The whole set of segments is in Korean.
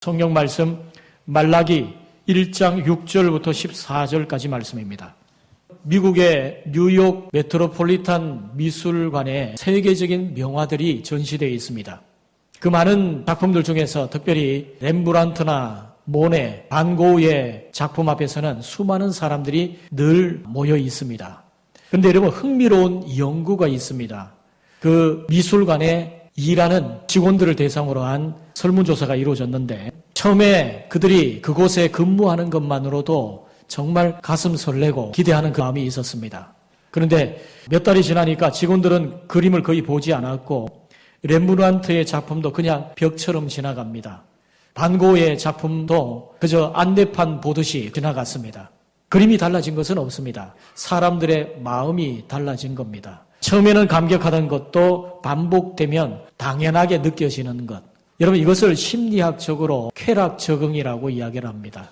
성경 말씀 말라기 1장 6절부터 14절까지 말씀입니다. 미국의 뉴욕 메트로폴리탄 미술관에 세계적인 명화들이 전시되어 있습니다. 그 많은 작품들 중에서 특별히 렘브란트나 모네, 반 고흐의 작품 앞에서는 수많은 사람들이 늘 모여 있습니다. 그런데 여러분, 흥미로운 연구가 있습니다. 그 미술관에 일하는 직원들을 대상으로 한 설문조사가 이루어졌는데, 처음에 그들이 그곳에 근무하는 것만으로도 정말 가슴 설레고 기대하는 그 마음이 있었습니다. 그런데 몇 달이 지나니까 직원들은 그림을 거의 보지 않았고, 렘브란트의 작품도 그냥 벽처럼 지나갑니다. 반 고흐의 작품도 그저 안내판 보듯이 지나갔습니다. 그림이 달라진 것은 없습니다. 사람들의 마음이 달라진 겁니다. 처음에는 감격하던 것도 반복되면 당연하게 느껴지는 것. 여러분, 이것을 심리학적으로 쾌락 적응이라고 이야기를 합니다.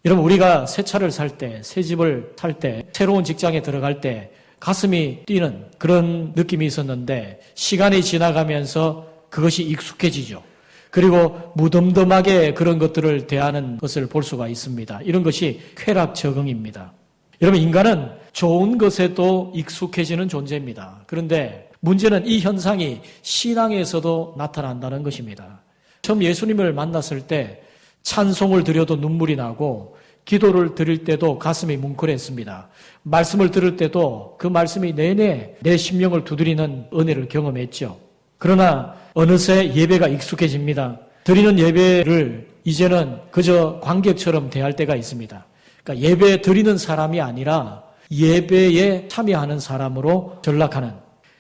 여러분, 우리가 새 차를 살 때, 새 집을 살 때, 새로운 직장에 들어갈 때 가슴이 뛰는 그런 느낌이 있었는데, 시간이 지나가면서 그것이 익숙해지죠. 그리고 무덤덤하게 그런 것들을 대하는 것을 볼 수가 있습니다. 이런 것이 쾌락 적응입니다. 여러분, 인간은 좋은 것에도 익숙해지는 존재입니다. 그런데 문제는 이 현상이 신앙에서도 나타난다는 것입니다. 처음 예수님을 만났을 때 찬송을 드려도 눈물이 나고, 기도를 드릴 때도 가슴이 뭉클했습니다. 말씀을 들을 때도 그 말씀이 내내 내 심령을 두드리는 은혜를 경험했죠. 그러나 어느새 예배가 익숙해집니다. 드리는 예배를 이제는 그저 관객처럼 대할 때가 있습니다. 그러니까 예배 드리는 사람이 아니라 예배에 참여하는 사람으로 전락하는,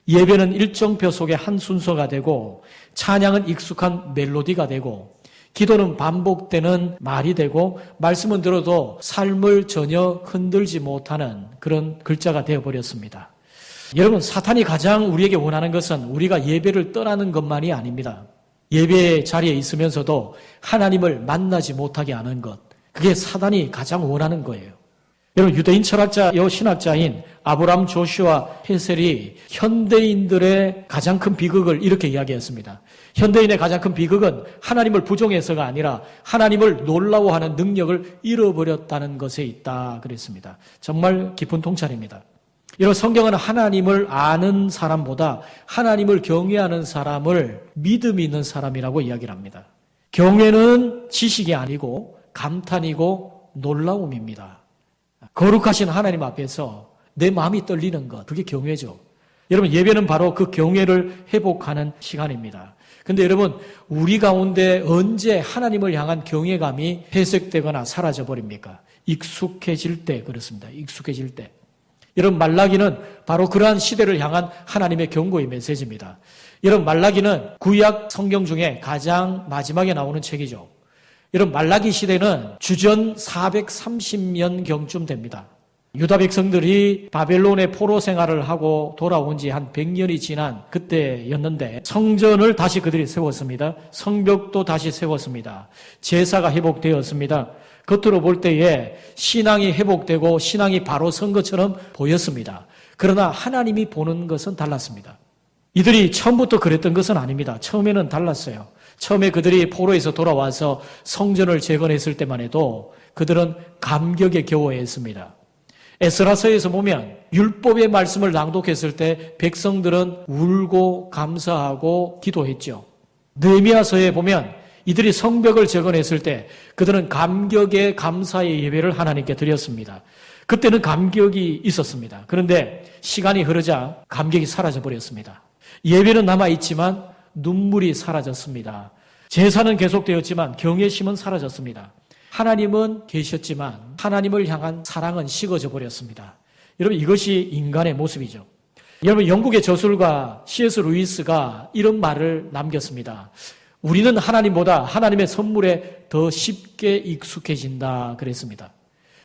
예배는 일정표 속의 한 순서가 되고, 찬양은 익숙한 멜로디가 되고, 기도는 반복되는 말이 되고, 말씀은 들어도 삶을 전혀 흔들지 못하는 그런 글자가 되어버렸습니다. 여러분, 사탄이 가장 우리에게 원하는 것은 우리가 예배를 떠나는 것만이 아닙니다. 예배의 자리에 있으면서도 하나님을 만나지 못하게 하는 것, 그게 사탄이 가장 원하는 거예요. 여러분, 유대인 철학자요 신학자인 아브람 조슈아 헤셀이 현대인들의 가장 큰 비극을 이렇게 이야기했습니다. 현대인의 가장 큰 비극은 하나님을 부정해서가 아니라 하나님을 놀라워하는 능력을 잃어버렸다는 것에 있다 그랬습니다. 정말 깊은 통찰입니다. 여러분, 성경은 하나님을 아는 사람보다 하나님을 경외하는 사람을 믿음이 있는 사람이라고 이야기를 합니다. 경외는 지식이 아니고 감탄이고 놀라움입니다. 거룩하신 하나님 앞에서 내 마음이 떨리는 것, 그게 경외죠. 여러분, 예배는 바로 그 경외를 회복하는 시간입니다. 근데 여러분, 우리 가운데 언제 하나님을 향한 경외감이 회색되거나 사라져버립니까? 익숙해질 때 그렇습니다. 익숙해질 때. 여러분, 말라기는 바로 그러한 시대를 향한 하나님의 경고의 메시지입니다. 여러분, 말라기는 구약 성경 중에 가장 마지막에 나오는 책이죠. 여러분, 말라기 시대는 주전 430년경쯤 됩니다. 유다 백성들이 바벨론의 포로 생활을 하고 돌아온 지 한 100년이 지난 그때였는데, 성전을 다시 그들이 세웠습니다. 성벽도 다시 세웠습니다. 제사가 회복되었습니다. 겉으로 볼 때에 신앙이 회복되고 신앙이 바로 선 것처럼 보였습니다. 그러나 하나님이 보는 것은 달랐습니다. 이들이 처음부터 그랬던 것은 아닙니다. 처음에는 달랐어요. 처음에 그들이 포로에서 돌아와서 성전을 재건했을 때만 해도 그들은 감격에 겨워했습니다. 에스라서에서 보면 율법의 말씀을 낭독했을 때 백성들은 울고 감사하고 기도했죠. 느헤미야서에 보면 이들이 성벽을 재건했을 때 그들은 감격의 감사의 예배를 하나님께 드렸습니다. 그때는 감격이 있었습니다. 그런데 시간이 흐르자 감격이 사라져버렸습니다. 예배는 남아있지만 눈물이 사라졌습니다. 제사는 계속되었지만 경외심은 사라졌습니다. 하나님은 계셨지만 하나님을 향한 사랑은 식어져 버렸습니다. 여러분, 이것이 인간의 모습이죠. 여러분, 영국의 저술가 C.S. 루이스가 이런 말을 남겼습니다. 우리는 하나님보다 하나님의 선물에 더 쉽게 익숙해진다 그랬습니다.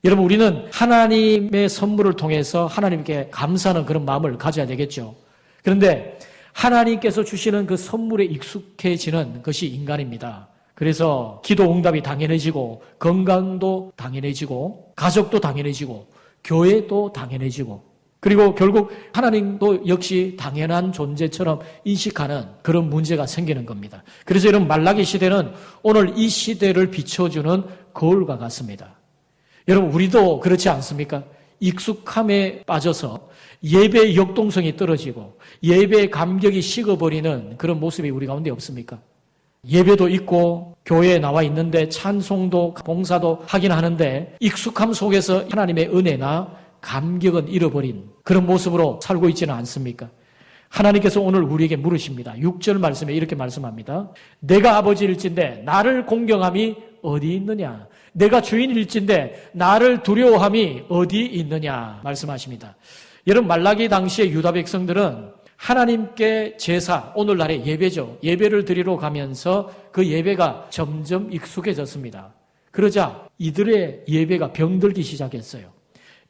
여러분, 우리는 하나님의 선물을 통해서 하나님께 감사하는 그런 마음을 가져야 되겠죠. 그런데 하나님께서 주시는 그 선물에 익숙해지는 것이 인간입니다. 그래서 기도 응답이 당연해지고, 건강도 당연해지고, 가족도 당연해지고, 교회도 당연해지고, 그리고 결국 하나님도 역시 당연한 존재처럼 인식하는 그런 문제가 생기는 겁니다. 그래서 이런 말라기 시대는 오늘 이 시대를 비춰주는 거울과 같습니다. 여러분, 우리도 그렇지 않습니까? 익숙함에 빠져서 예배의 역동성이 떨어지고 예배의 감격이 식어버리는 그런 모습이 우리 가운데 없습니까? 예배도 있고 교회에 나와 있는데 찬송도 봉사도 하긴 하는데 익숙함 속에서 하나님의 은혜나 감격은 잃어버린 그런 모습으로 살고 있지는 않습니까? 하나님께서 오늘 우리에게 물으십니다. 6절 말씀에 이렇게 말씀합니다. 내가 아버지일진데 나를 공경함이 어디 있느냐? 내가 주인일진데 나를 두려워함이 어디 있느냐? 말씀하십니다. 여러분, 말라기 당시의 유다 백성들은 하나님께 제사, 오늘날의 예배죠. 예배를 드리러 가면서 그 예배가 점점 익숙해졌습니다. 그러자 이들의 예배가 병들기 시작했어요.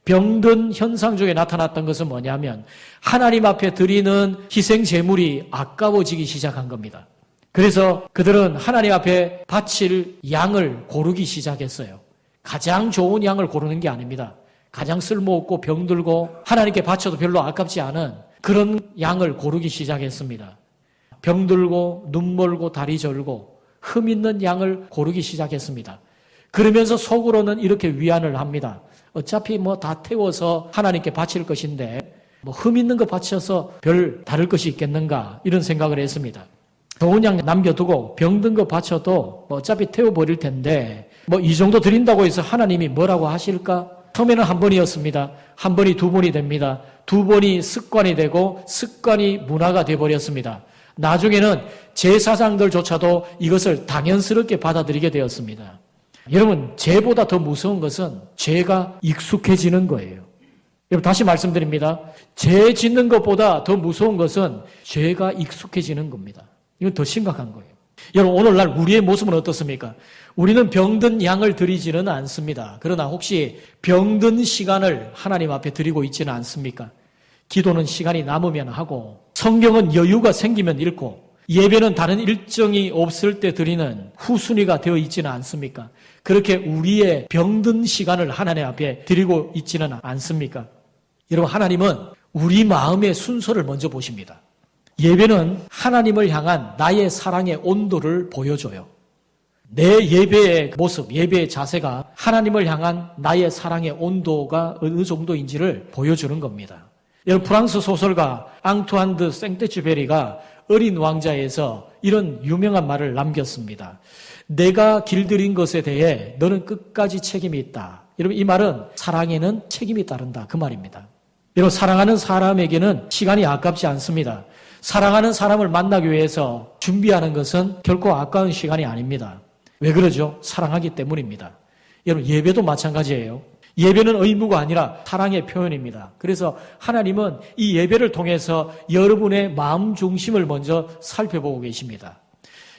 병든 현상 중에 나타났던 것은 뭐냐면 하나님 앞에 드리는 희생 제물이 아까워지기 시작한 겁니다. 그래서 그들은 하나님 앞에 바칠 양을 고르기 시작했어요. 가장 좋은 양을 고르는 게 아닙니다. 가장 쓸모없고 병들고 하나님께 바쳐도 별로 아깝지 않은 그런 양을 고르기 시작했습니다. 병들고 눈 멀고 다리 절고 흠 있는 양을 고르기 시작했습니다. 그러면서 속으로는 이렇게 위안을 합니다. 어차피 다 태워서 하나님께 바칠 것인데 흠 있는 거 바쳐서 별 다를 것이 있겠는가 이런 생각을 했습니다. 좋은 양 남겨두고 병든 거 바쳐도 어차피 태워버릴 텐데 이 정도 드린다고 해서 하나님이 뭐라고 하실까? 처음에는 한 번이었습니다. 한 번이 두 번이 됩니다. 두 번이 습관이 되고 습관이 문화가 되어버렸습니다. 나중에는 제사장들조차도 이것을 당연스럽게 받아들이게 되었습니다. 여러분, 죄보다 더 무서운 것은 죄가 익숙해지는 거예요. 여러분, 다시 말씀드립니다. 죄 짓는 것보다 더 무서운 것은 죄가 익숙해지는 겁니다. 이건 더 심각한 거예요. 여러분, 오늘날 우리의 모습은 어떻습니까? 우리는 병든 양을 드리지는 않습니다. 그러나 혹시 병든 시간을 하나님 앞에 드리고 있지는 않습니까? 기도는 시간이 남으면 하고 성경은 여유가 생기면 읽고 예배는 다른 일정이 없을 때 드리는 후순위가 되어 있지는 않습니까? 그렇게 우리의 병든 시간을 하나님 앞에 드리고 있지는 않습니까? 여러분, 하나님은 우리 마음의 순서를 먼저 보십니다. 예배는 하나님을 향한 나의 사랑의 온도를 보여줘요. 내 예배의 모습, 예배의 자세가 하나님을 향한 나의 사랑의 온도가 어느 정도인지를 보여주는 겁니다. 여러분, 프랑스 소설가 앙투안 드 생테쥐페리가 어린 왕자에서 이런 유명한 말을 남겼습니다. 내가 길들인 것에 대해 너는 끝까지 책임이 있다. 여러분, 이 말은 사랑에는 책임이 따른다. 그 말입니다. 여러분, 사랑하는 사람에게는 시간이 아깝지 않습니다. 사랑하는 사람을 만나기 위해서 준비하는 것은 결코 아까운 시간이 아닙니다. 왜 그러죠? 사랑하기 때문입니다. 여러분, 예배도 마찬가지예요. 예배는 의무가 아니라 사랑의 표현입니다. 그래서 하나님은 이 예배를 통해서 여러분의 마음 중심을 먼저 살펴보고 계십니다.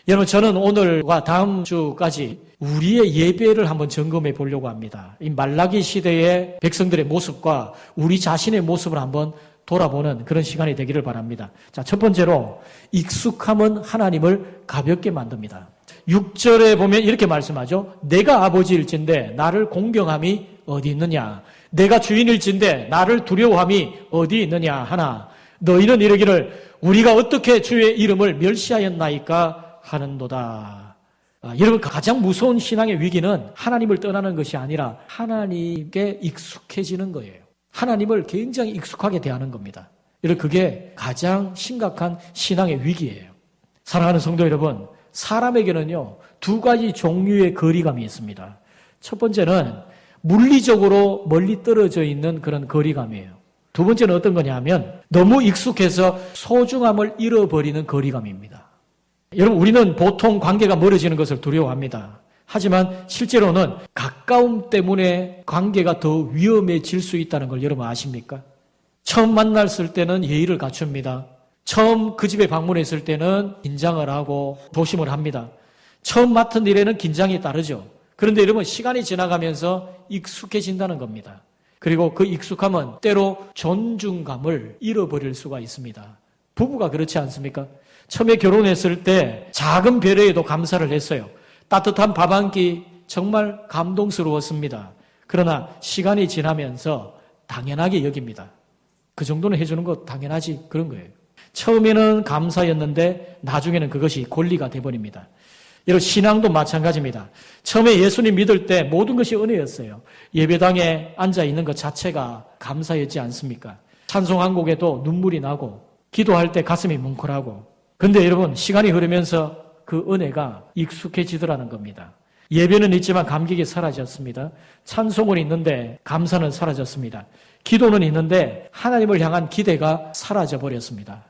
여러분, 저는 오늘과 다음 주까지 우리의 예배를 한번 점검해 보려고 합니다. 이 말라기 시대의 백성들의 모습과 우리 자신의 모습을 한번 돌아보는 그런 시간이 되기를 바랍니다. 자, 첫 번째로 익숙함은 하나님을 가볍게 만듭니다. 6절에 보면 이렇게 말씀하죠. 내가 아버지일진데 나를 공경함이 어디 있느냐? 내가 주인일진데 나를 두려워함이 어디 있느냐 하나? 너희는 이르기를 우리가 어떻게 주의 이름을 멸시하였나이까 하는도다. 여러분, 가장 무서운 신앙의 위기는 하나님을 떠나는 것이 아니라 하나님께 익숙해지는 거예요. 하나님을 굉장히 익숙하게 대하는 겁니다. 여러분, 그게 가장 심각한 신앙의 위기예요. 사랑하는 성도 여러분, 사람에게는요, 두 가지 종류의 거리감이 있습니다. 첫 번째는 물리적으로 멀리 떨어져 있는 그런 거리감이에요. 두 번째는 어떤 거냐면 너무 익숙해서 소중함을 잃어버리는 거리감입니다. 여러분, 우리는 보통 관계가 멀어지는 것을 두려워합니다. 하지만 실제로는 가까움 때문에 관계가 더 위험해질 수 있다는 걸 여러분 아십니까? 처음 만났을 때는 예의를 갖춥니다. 처음 그 집에 방문했을 때는 긴장을 하고 조심을 합니다. 처음 맡은 일에는 긴장이 따르죠. 그런데 여러분, 시간이 지나가면서 익숙해진다는 겁니다. 그리고 그 익숙함은 때로 존중감을 잃어버릴 수가 있습니다. 부부가 그렇지 않습니까? 처음에 결혼했을 때 작은 배려에도 감사를 했어요. 따뜻한 밥 한 끼 정말 감동스러웠습니다. 그러나 시간이 지나면서 당연하게 여깁니다. 그 정도는 해주는 거 당연하지. 그런 거예요. 처음에는 감사였는데 나중에는 그것이 권리가 돼버립니다. 여러분, 신앙도 마찬가지입니다. 처음에 예수님 믿을 때 모든 것이 은혜였어요. 예배당에 앉아있는 것 자체가 감사였지 않습니까? 찬송 한 곡에도 눈물이 나고 기도할 때 가슴이 뭉클하고. 근데 여러분, 시간이 흐르면서 그 은혜가 익숙해지더라는 겁니다. 예배는 있지만 감격이 사라졌습니다. 찬송은 있는데 감사는 사라졌습니다. 기도는 있는데 하나님을 향한 기대가 사라져버렸습니다.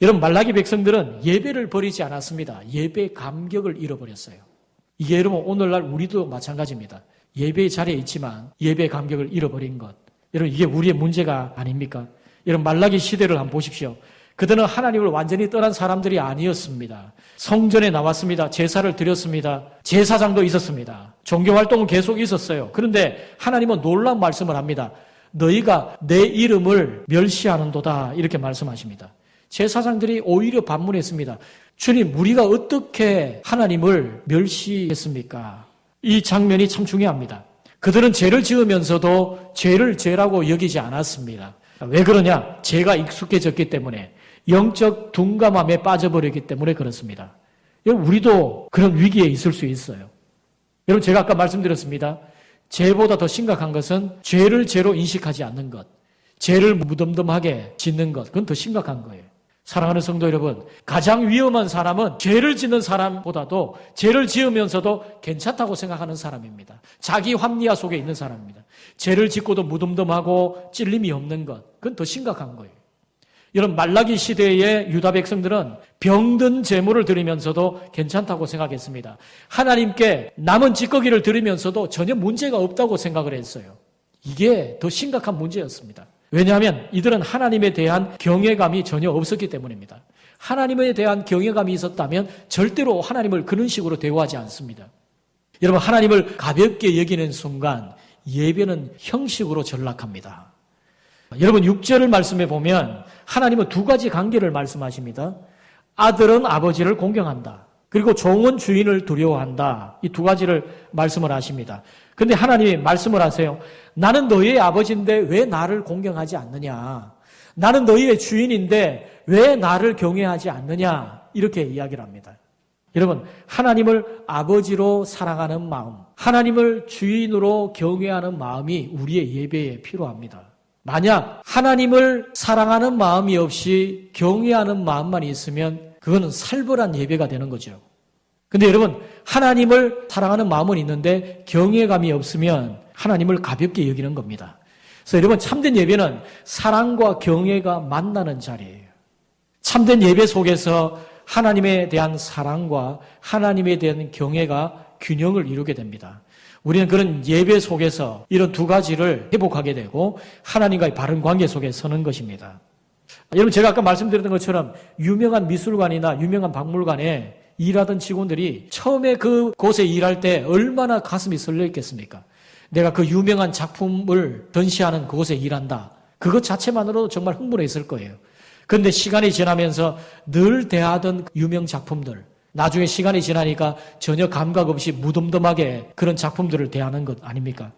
여러분, 말라기 백성들은 예배를 버리지 않았습니다. 예배 감격을 잃어버렸어요. 이게 여러분 오늘날 우리도 마찬가지입니다. 예배의 자리에 있지만 예배 감격을 잃어버린 것. 여러분, 이게 우리의 문제가 아닙니까? 여러분, 말라기 시대를 한번 보십시오. 그들은 하나님을 완전히 떠난 사람들이 아니었습니다. 성전에 나왔습니다. 제사를 드렸습니다. 제사장도 있었습니다. 종교활동은 계속 있었어요. 그런데 하나님은 놀라운 말씀을 합니다. 너희가 내 이름을 멸시하는도다, 이렇게 말씀하십니다. 제사장들이 오히려 반문했습니다. 주님, 우리가 어떻게 하나님을 멸시했습니까? 이 장면이 참 중요합니다. 그들은 죄를 지으면서도 죄를 죄라고 여기지 않았습니다. 왜 그러냐? 죄가 익숙해졌기 때문에, 영적 둔감함에 빠져버렸기 때문에 그렇습니다. 여러분, 우리도 그런 위기에 있을 수 있어요. 여러분, 제가 아까 말씀드렸습니다. 죄보다 더 심각한 것은 죄를 죄로 인식하지 않는 것, 죄를 무덤덤하게 짓는 것, 그건 더 심각한 거예요. 사랑하는 성도 여러분, 가장 위험한 사람은 죄를 짓는 사람보다도 죄를 지으면서도 괜찮다고 생각하는 사람입니다. 자기 합리화 속에 있는 사람입니다. 죄를 짓고도 무덤덤하고 찔림이 없는 것, 그건 더 심각한 거예요. 이런 말라기 시대의 유다 백성들은 병든 제물을 드리면서도 괜찮다고 생각했습니다. 하나님께 남은 찌꺼기를 드리면서도 전혀 문제가 없다고 생각을 했어요. 이게 더 심각한 문제였습니다. 왜냐하면 이들은 하나님에 대한 경외감이 전혀 없었기 때문입니다. 하나님에 대한 경외감이 있었다면 절대로 하나님을 그런 식으로 대우하지 않습니다. 여러분, 하나님을 가볍게 여기는 순간 예배는 형식으로 전락합니다. 여러분, 6절을 말씀해 보면 하나님은 두 가지 관계를 말씀하십니다. 아들은 아버지를 공경한다. 그리고 종은 주인을 두려워한다. 이 두 가지를 말씀을 하십니다. 그런데 하나님이 말씀을 하세요. 나는 너희의 아버지인데 왜 나를 공경하지 않느냐? 나는 너희의 주인인데 왜 나를 경외하지 않느냐? 이렇게 이야기를 합니다. 여러분, 하나님을 아버지로 사랑하는 마음, 하나님을 주인으로 경외하는 마음이 우리의 예배에 필요합니다. 만약 하나님을 사랑하는 마음이 없이 경외하는 마음만 있으면 그거는 살벌한 예배가 되는 거죠. 근데 여러분, 하나님을 사랑하는 마음은 있는데 경외감이 없으면 하나님을 가볍게 여기는 겁니다. 그래서 여러분, 참된 예배는 사랑과 경외가 만나는 자리예요. 참된 예배 속에서 하나님에 대한 사랑과 하나님에 대한 경외가 균형을 이루게 됩니다. 우리는 그런 예배 속에서 이런 두 가지를 회복하게 되고 하나님과의 바른 관계 속에 서는 것입니다. 여러분, 제가 아까 말씀드렸던 것처럼 유명한 미술관이나 유명한 박물관에 일하던 직원들이 처음에 그곳에 일할 때 얼마나 가슴이 설레 있겠습니까? 내가 그 유명한 작품을 전시하는 그곳에 일한다. 그것 자체만으로도 정말 흥분했을 거예요. 그런데 시간이 지나면서 늘 대하던 유명 작품들, 나중에 시간이 지나니까 전혀 감각 없이 무덤덤하게 그런 작품들을 대하는 것 아닙니까?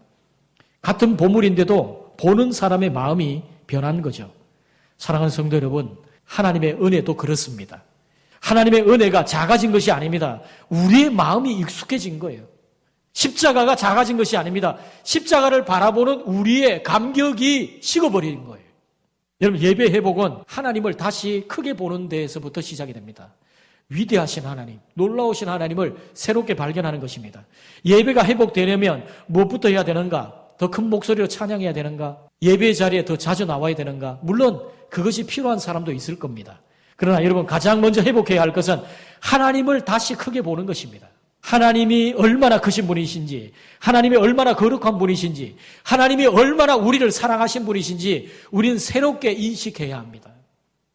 같은 보물인데도 보는 사람의 마음이 변한 거죠. 사랑하는 성도 여러분, 하나님의 은혜도 그렇습니다. 하나님의 은혜가 작아진 것이 아닙니다. 우리의 마음이 익숙해진 거예요. 십자가가 작아진 것이 아닙니다. 십자가를 바라보는 우리의 감격이 식어버린 거예요. 여러분, 예배 회복은 하나님을 다시 크게 보는 데에서부터 시작이 됩니다. 위대하신 하나님, 놀라우신 하나님을 새롭게 발견하는 것입니다. 예배가 회복되려면 무엇부터 해야 되는가? 더 큰 목소리로 찬양해야 되는가? 예배 자리에 더 자주 나와야 되는가? 물론 그것이 필요한 사람도 있을 겁니다. 그러나 여러분, 가장 먼저 회복해야 할 것은 하나님을 다시 크게 보는 것입니다. 하나님이 얼마나 크신 분이신지, 하나님이 얼마나 거룩한 분이신지, 하나님이 얼마나 우리를 사랑하신 분이신지 우리는 새롭게 인식해야 합니다.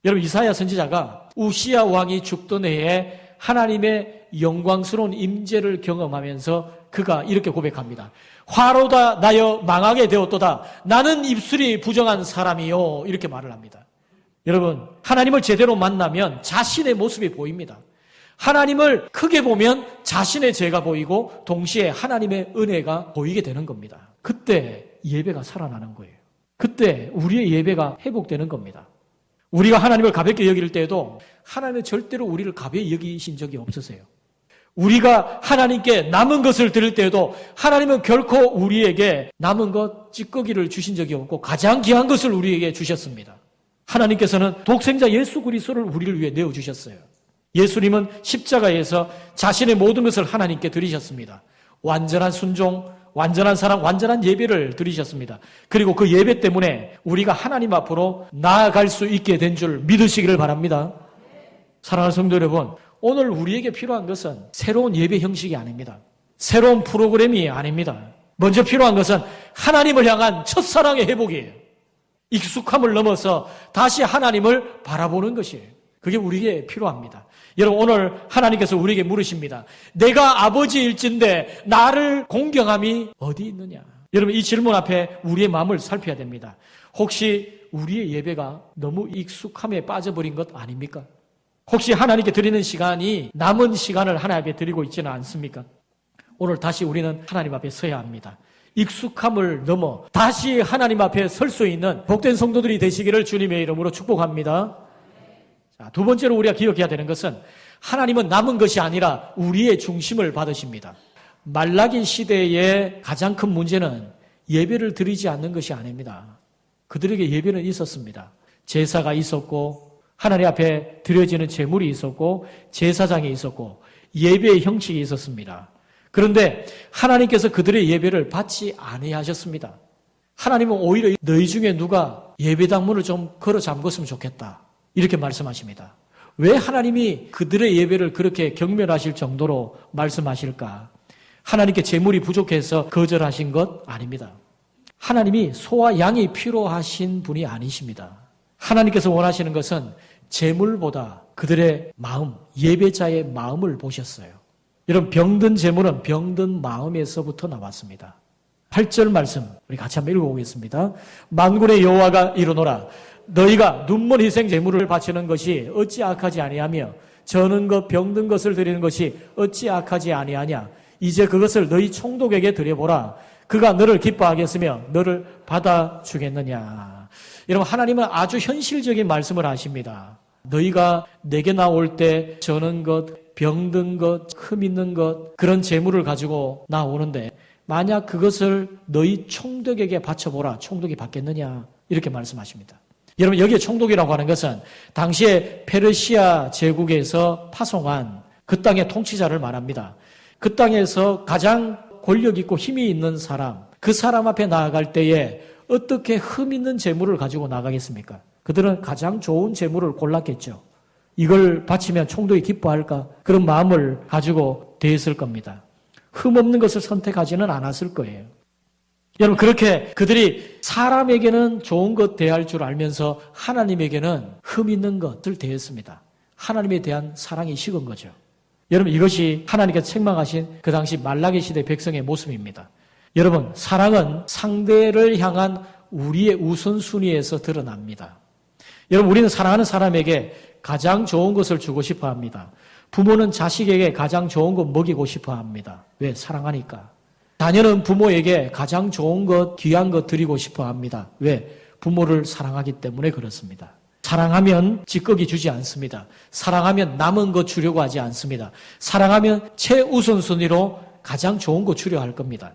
여러분, 이사야 선지자가 우시야 왕이 죽던 해에 하나님의 영광스러운 임재를 경험하면서 그가 이렇게 고백합니다. 화로다 나여 망하게 되었도다. 나는 입술이 부정한 사람이요. 이렇게 말을 합니다. 여러분, 하나님을 제대로 만나면 자신의 모습이 보입니다. 하나님을 크게 보면 자신의 죄가 보이고 동시에 하나님의 은혜가 보이게 되는 겁니다. 그때 예배가 살아나는 거예요. 그때 우리의 예배가 회복되는 겁니다. 우리가 하나님을 가볍게 여길 때에도 하나님은 절대로 우리를 가벼이 여기신 적이 없으세요. 우리가 하나님께 남은 것을 드릴 때에도 하나님은 결코 우리에게 남은 것 찌꺼기를 주신 적이 없고 가장 귀한 것을 우리에게 주셨습니다. 하나님께서는 독생자 예수 그리스도를 우리를 위해 내어주셨어요. 예수님은 십자가에서 자신의 모든 것을 하나님께 드리셨습니다. 완전한 순종, 완전한 사랑, 완전한 예배를 드리셨습니다. 그리고 그 예배 때문에 우리가 하나님 앞으로 나아갈 수 있게 된 줄 믿으시기를 바랍니다. 사랑하는 성도 여러분, 오늘 우리에게 필요한 것은 새로운 예배 형식이 아닙니다. 새로운 프로그램이 아닙니다. 먼저 필요한 것은 하나님을 향한 첫사랑의 회복이에요. 익숙함을 넘어서 다시 하나님을 바라보는 것이에요. 그게 우리에게 필요합니다. 여러분, 오늘 하나님께서 우리에게 물으십니다. 내가 아버지일진데 나를 공경함이 어디 있느냐? 여러분, 이 질문 앞에 우리의 마음을 살펴야 됩니다. 혹시 우리의 예배가 너무 익숙함에 빠져버린 것 아닙니까? 혹시 하나님께 드리는 시간이 남은 시간을 하나님 앞에 드리고 있지는 않습니까? 오늘 다시 우리는 하나님 앞에 서야 합니다. 익숙함을 넘어 다시 하나님 앞에 설 수 있는 복된 성도들이 되시기를 주님의 이름으로 축복합니다. 자, 두 번째로 우리가 기억해야 되는 것은 하나님은 남은 것이 아니라 우리의 중심을 받으십니다. 말라기 시대의 가장 큰 문제는 예배를 드리지 않는 것이 아닙니다. 그들에게 예배는 있었습니다. 제사가 있었고 하나님 앞에 드려지는 제물이 있었고 제사장이 있었고 예배의 형식이 있었습니다. 그런데 하나님께서 그들의 예배를 받지 아니하셨습니다. 하나님은 오히려 너희 중에 누가 예배당 문을 좀 걸어 잠궜으면 좋겠다 이렇게 말씀하십니다. 왜 하나님이 그들의 예배를 그렇게 경멸하실 정도로 말씀하실까? 하나님께 제물이 부족해서 거절하신 것 아닙니다. 하나님이 소와 양이 필요하신 분이 아니십니다. 하나님께서 원하시는 것은 제물보다 그들의 마음, 예배자의 마음을 보셨어요. 여러분, 병든 제물은 병든 마음에서부터 나왔습니다. 8절 말씀 우리 같이 한번 읽어보겠습니다. 만군의 여호와가 이르노라 너희가 눈먼 희생 제물을 바치는 것이 어찌 악하지 아니하며 저는 것 병든 것을 드리는 것이 어찌 악하지 아니하냐. 이제 그것을 너희 총독에게 드려보라. 그가 너를 기뻐하겠으며 너를 받아주겠느냐. 여러분, 하나님은 아주 현실적인 말씀을 하십니다. 너희가 내게 나올 때 저는 것, 병든 것, 흠 있는 것 그런 재물을 가지고 나오는데 만약 그것을 너희 총독에게 바쳐보라. 총독이 받겠느냐 이렇게 말씀하십니다. 여러분, 여기에 총독이라고 하는 것은 당시에 페르시아 제국에서 파송한 그 땅의 통치자를 말합니다. 그 땅에서 가장 권력 있고 힘이 있는 사람, 그 사람 앞에 나아갈 때에 어떻게 흠 있는 재물을 가지고 나가겠습니까? 그들은 가장 좋은 재물을 골랐겠죠. 이걸 바치면 총독이 기뻐할까? 그런 마음을 가지고 대했을 겁니다. 흠 없는 것을 선택하지는 않았을 거예요. 여러분, 그렇게 그들이 사람에게는 좋은 것 대할 줄 알면서 하나님에게는 흠 있는 것을 대했습니다. 하나님에 대한 사랑이 식은 거죠. 여러분, 이것이 하나님께서 책망하신 그 당시 말라기 시대 백성의 모습입니다. 여러분, 사랑은 상대를 향한 우리의 우선순위에서 드러납니다. 여러분, 우리는 사랑하는 사람에게 가장 좋은 것을 주고 싶어 합니다. 부모는 자식에게 가장 좋은 것 먹이고 싶어 합니다. 왜? 사랑하니까. 자녀는 부모에게 가장 좋은 것, 귀한 것 드리고 싶어 합니다. 왜? 부모를 사랑하기 때문에 그렇습니다. 사랑하면 찌꺼기 주지 않습니다. 사랑하면 남은 것 주려고 하지 않습니다. 사랑하면 최우선순위로 가장 좋은 것 주려 할 겁니다.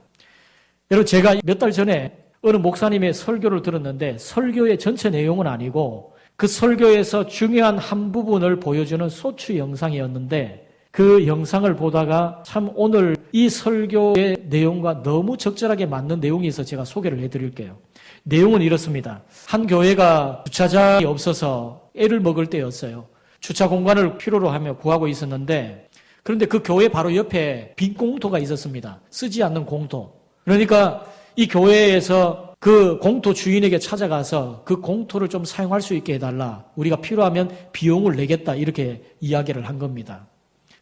여러분, 제가 몇 달 전에 어느 목사님의 설교를 들었는데 설교의 전체 내용은 아니고 그 설교에서 중요한 한 부분을 보여주는 소추 영상이었는데 그 영상을 보다가 참 오늘 이 설교의 내용과 너무 적절하게 맞는 내용이 있어서 제가 소개를 해드릴게요. 내용은 이렇습니다. 한 교회가 주차장이 없어서 애를 먹을 때였어요. 주차 공간을 필요로 하며 구하고 있었는데 그런데 그 교회 바로 옆에 빈 공터가 있었습니다. 쓰지 않는 공터. 그러니까 이 교회에서 그 공터 주인에게 찾아가서 그 공터를 좀 사용할 수 있게 해달라. 우리가 필요하면 비용을 내겠다. 이렇게 이야기를 한 겁니다.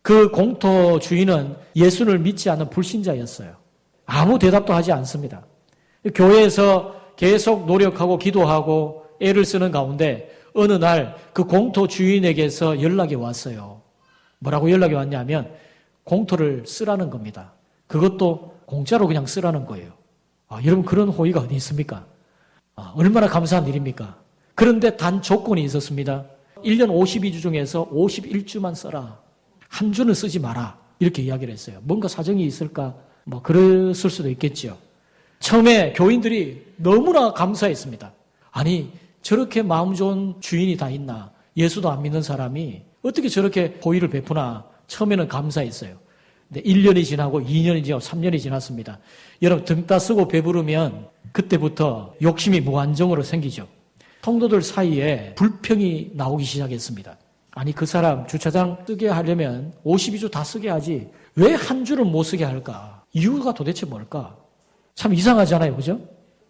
그 공터 주인은 예수를 믿지 않는 불신자였어요. 아무 대답도 하지 않습니다. 교회에서 계속 노력하고 기도하고 애를 쓰는 가운데 어느 날 그 공터 주인에게서 연락이 왔어요. 뭐라고 연락이 왔냐면 공터를 쓰라는 겁니다. 그것도 공짜로 그냥 쓰라는 거예요. 여러분, 그런 호의가 어디 있습니까? 얼마나 감사한 일입니까? 그런데 단 조건이 있었습니다. 1년 52주 중에서 51주만 써라. 한 주는 쓰지 마라. 이렇게 이야기를 했어요. 뭔가 사정이 있을까? 그랬을 수도 있겠죠. 처음에 교인들이 너무나 감사했습니다. 아니, 저렇게 마음 좋은 주인이 다 있나? 예수도 안 믿는 사람이 어떻게 저렇게 호의를 베푸나? 처음에는 감사했어요. 근데 1년이 지나고 2년이 지나고 3년이 지났습니다. 여러분, 등 따쓰고 배부르면 그때부터 욕심이 무한정으로 생기죠. 성도들 사이에 불평이 나오기 시작했습니다. 아니, 그 사람 주차장 쓰게 하려면 52주 다 쓰게 하지 왜 한 주를 못 쓰게 할까? 이유가 도대체 뭘까? 참 이상하잖아요. 그죠?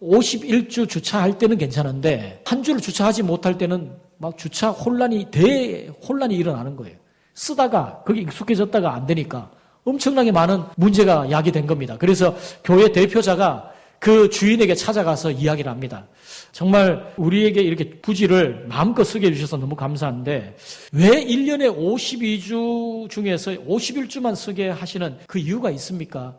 51주 주차할 때는 괜찮은데 한 주를 주차하지 못할 때는 막 주차 혼란이 대혼란이 일어나는 거예요. 쓰다가 거기 익숙해졌다가 안 되니까 엄청나게 많은 문제가 야기된 겁니다. 그래서 교회 대표자가 그 주인에게 찾아가서 이야기를 합니다. 정말 우리에게 이렇게 부지를 마음껏 쓰게 해주셔서 너무 감사한데 왜 1년에 52주 중에서 51주만 쓰게 하시는 그 이유가 있습니까?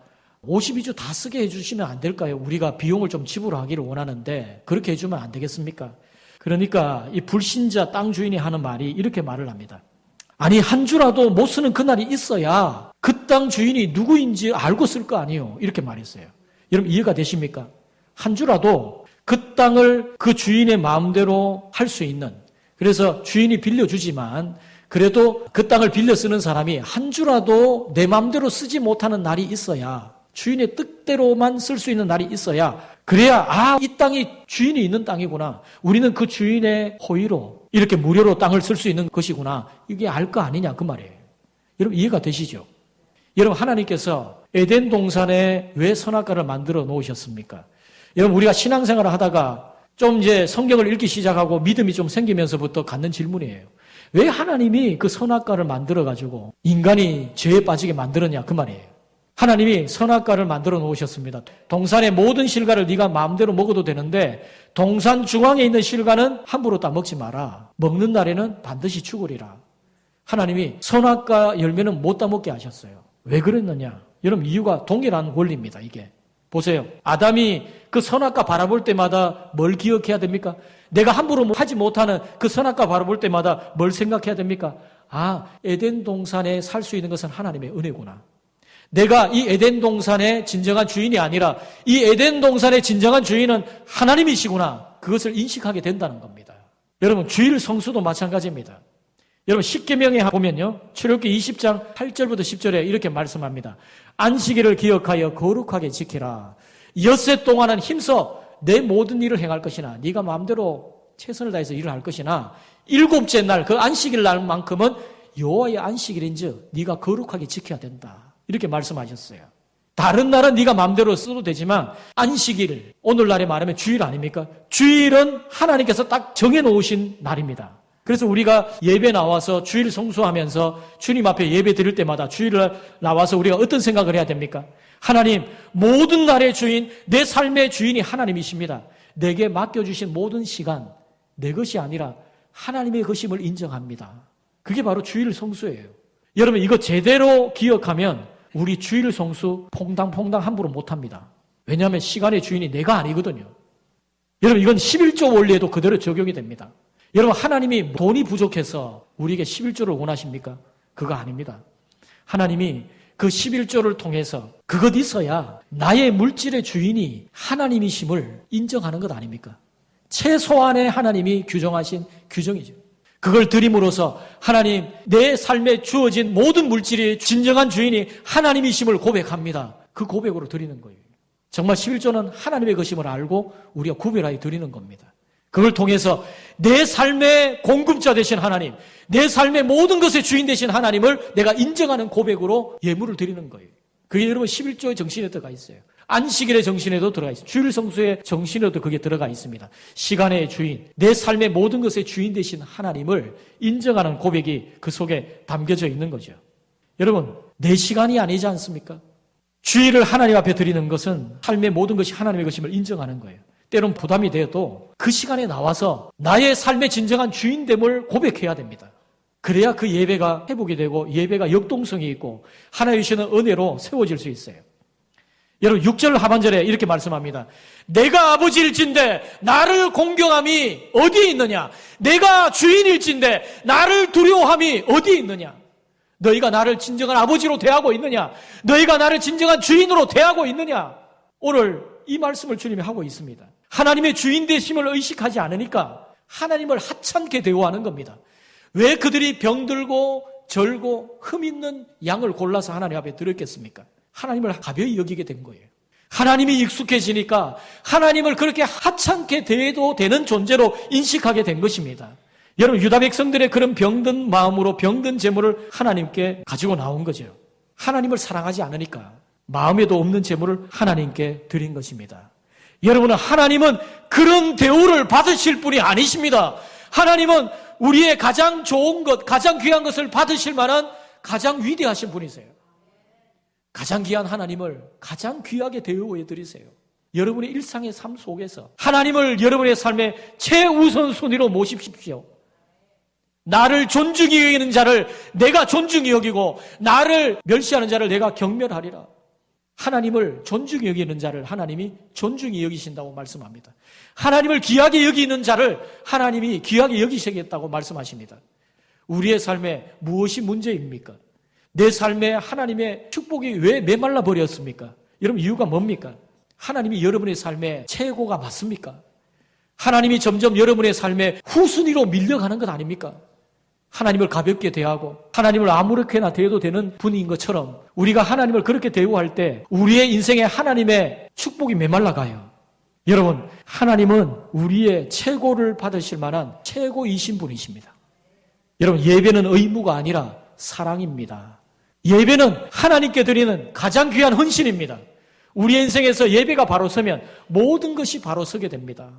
52주 다 쓰게 해주시면 안 될까요? 우리가 비용을 좀 지불하기를 원하는데 그렇게 해주면 안 되겠습니까? 그러니까 이 불신자 땅 주인이 하는 말이 이렇게 말을 합니다. 아니, 한 주라도 못 쓰는 그날이 있어야 그 땅 주인이 누구인지 알고 쓸 거 아니에요. 이렇게 말했어요. 여러분 이해가 되십니까? 한 주라도 그 땅을 그 주인의 마음대로 할 수 있는, 그래서 주인이 빌려주지만 그래도 그 땅을 빌려 쓰는 사람이 한 주라도 내 마음대로 쓰지 못하는 날이 있어야, 주인의 뜻대로만 쓸 수 있는 날이 있어야, 그래야 이 땅이 주인이 있는 땅이구나, 우리는 그 주인의 호의로 이렇게 무료로 땅을 쓸 수 있는 것이구나, 이게 알 거 아니냐 그 말이에요. 여러분 이해가 되시죠? 여러분 하나님께서 에덴 동산에 왜 선악과를 만들어 놓으셨습니까? 여러분 우리가 신앙생활을 하다가 좀 이제 성경을 읽기 시작하고 믿음이 좀 생기면서부터 갖는 질문이에요. 왜 하나님이 그 선악과를 만들어가지고 인간이 죄에 빠지게 만들었냐 그 말이에요. 하나님이 선악과를 만들어 놓으셨습니다. 동산의 모든 실과를 네가 마음대로 먹어도 되는데 동산 중앙에 있는 실과는 함부로 따먹지 마라. 먹는 날에는 반드시 죽으리라. 하나님이 선악과 열매는 못 따먹게 하셨어요. 왜 그랬느냐? 여러분 이유가 동일한 원리입니다. 이게 보세요. 아담이 그 선악과 바라볼 때마다 뭘 기억해야 됩니까? 내가 함부로 하지 못하는 그 선악과 바라볼 때마다 뭘 생각해야 됩니까? 에덴 동산에 살 수 있는 것은 하나님의 은혜구나. 내가 이 에덴 동산의 진정한 주인이 아니라 이 에덴 동산의 진정한 주인은 하나님이시구나. 그것을 인식하게 된다는 겁니다. 여러분 주일 성수도 마찬가지입니다. 여러분 십계명에 보면요, 출애굽기 20장 8절부터 10절에 이렇게 말씀합니다. 안식일을 기억하여 거룩하게 지키라. 엿새 동안은 힘써 내 모든 일을 행할 것이나 네가 마음대로 최선을 다해서 일을 할 것이나 일곱째 날 그 안식일 날만큼은 여호와의 안식일인즉 네가 거룩하게 지켜야 된다. 이렇게 말씀하셨어요. 다른 날은 네가 마음대로 써도 되지만 안식일, 오늘날에 말하면 주일 아닙니까? 주일은 하나님께서 딱 정해놓으신 날입니다. 그래서 우리가 예배 나와서 주일 성수하면서 주님 앞에 예배 드릴 때마다 주일을 나와서 우리가 어떤 생각을 해야 됩니까? 하나님, 모든 날의 주인, 내 삶의 주인이 하나님이십니다. 내게 맡겨주신 모든 시간, 내 것이 아니라 하나님의 것임을 인정합니다. 그게 바로 주일 성수예요. 여러분 이거 제대로 기억하면 우리 주일 성수 퐁당퐁당 함부로 못합니다. 왜냐하면 시간의 주인이 내가 아니거든요. 여러분 이건 11조 원리에도 그대로 적용이 됩니다. 여러분 하나님이 돈이 부족해서 우리에게 11조를 원하십니까? 그거 아닙니다. 하나님이 그 11조를 통해서 그것 있어야 나의 물질의 주인이 하나님이심을 인정하는 것 아닙니까? 최소한의 하나님이 규정하신 규정이죠. 그걸 드림으로써 하나님, 내 삶에 주어진 모든 물질의 진정한 주인이 하나님이심을 고백합니다. 그 고백으로 드리는 거예요. 정말 11조는 하나님의 것임을 알고 우리가 구별하여 드리는 겁니다. 그걸 통해서 내 삶의 공급자 되신 하나님, 내 삶의 모든 것의 주인 되신 하나님을 내가 인정하는 고백으로 예물을 드리는 거예요. 그게 여러분 11조의 정신에 들어가 있어요. 안식일의 정신에도 들어가 있어요. 주일 성수의 정신에도 그게 들어가 있습니다. 시간의 주인, 내 삶의 모든 것의 주인 되신 하나님을 인정하는 고백이 그 속에 담겨져 있는 거죠. 여러분, 내 시간이 아니지 않습니까? 주일을 하나님 앞에 드리는 것은 삶의 모든 것이 하나님의 것임을 인정하는 거예요. 때론 부담이 되어도 그 시간에 나와서 나의 삶의 진정한 주인됨을 고백해야 됩니다. 그래야 그 예배가 회복이 되고 예배가 역동성이 있고 하나님 주시는 은혜로 세워질 수 있어요. 여러분 6절 하반절에 이렇게 말씀합니다. 내가 아버지일진데 나를 공경함이 어디에 있느냐? 내가 주인일진데 나를 두려워함이 어디에 있느냐? 너희가 나를 진정한 아버지로 대하고 있느냐? 너희가 나를 진정한 주인으로 대하고 있느냐? 오늘 이 말씀을 주님이 하고 있습니다. 하나님의 주인 되심을 의식하지 않으니까 하나님을 하찮게 대우하는 겁니다. 왜 그들이 병들고 절고 흠 있는 양을 골라서 하나님 앞에 드렸겠습니까? 하나님을 가벼이 여기게 된 거예요. 하나님이 익숙해지니까 하나님을 그렇게 하찮게 대해도 되는 존재로 인식하게 된 것입니다. 여러분, 유다 백성들의 그런 병든 마음으로 병든 재물을 하나님께 가지고 나온 거죠. 하나님을 사랑하지 않으니까 마음에도 없는 재물을 하나님께 드린 것입니다. 여러분은 하나님은 그런 대우를 받으실 분이 아니십니다. 하나님은 우리의 가장 좋은 것, 가장 귀한 것을 받으실 만한 가장 위대하신 분이세요. 가장 귀한 하나님을 가장 귀하게 대우해 드리세요. 여러분의 일상의 삶 속에서 하나님을 여러분의 삶의 최우선순위로 모십시오. 나를 존중히 여기는 자를 내가 존중히 여기고 나를 멸시하는 자를 내가 경멸하리라. 하나님을 존중히 여기는 자를 하나님이 존중히 여기신다고 말씀합니다. 하나님을 귀하게 여기는 자를 하나님이 귀하게 여기시겠다고 말씀하십니다. 우리의 삶에 무엇이 문제입니까? 내 삶에 하나님의 축복이 왜 메말라 버렸습니까? 여러분, 이유가 뭡니까? 하나님이 여러분의 삶에 최고가 맞습니까? 하나님이 점점 여러분의 삶에 후순위로 밀려가는 것 아닙니까? 하나님을 가볍게 대하고 하나님을 아무렇게나 대해도 되는 분인 것처럼 우리가 하나님을 그렇게 대우할 때 우리의 인생에 하나님의 축복이 메말라가요. 여러분, 하나님은 우리의 최고를 받으실 만한 최고이신 분이십니다. 여러분, 예배는 의무가 아니라 사랑입니다. 예배는 하나님께 드리는 가장 귀한 헌신입니다. 우리의 인생에서 예배가 바로 서면 모든 것이 바로 서게 됩니다.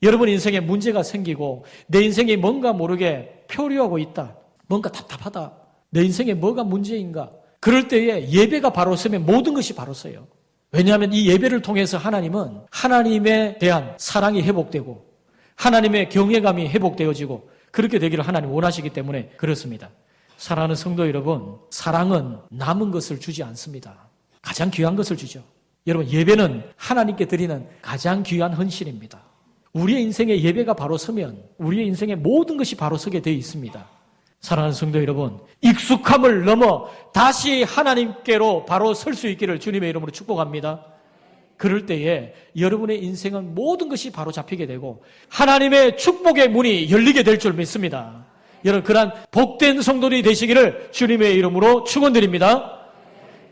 여러분 인생에 문제가 생기고 내 인생이 뭔가 모르게 표류하고 있다. 뭔가 답답하다. 내 인생에 뭐가 문제인가? 그럴 때에 예배가 바로 서면 모든 것이 바로 서요. 왜냐하면 이 예배를 통해서 하나님은 하나님에 대한 사랑이 회복되고 하나님의 경외감이 회복되어지고 그렇게 되기를 하나님 원하시기 때문에 그렇습니다. 사랑하는 성도 여러분, 사랑은 남은 것을 주지 않습니다. 가장 귀한 것을 주죠. 여러분, 예배는 하나님께 드리는 가장 귀한 헌신입니다. 우리의 인생에 예배가 바로 서면 우리의 인생의 모든 것이 바로 서게 되어 있습니다. 사랑하는 성도 여러분, 익숙함을 넘어 다시 하나님께로 바로 설 수 있기를 주님의 이름으로 축복합니다. 그럴 때에 여러분의 인생은 모든 것이 바로 잡히게 되고 하나님의 축복의 문이 열리게 될 줄 믿습니다. 여러분, 그러한 복된 성도들이 되시기를 주님의 이름으로 축원드립니다.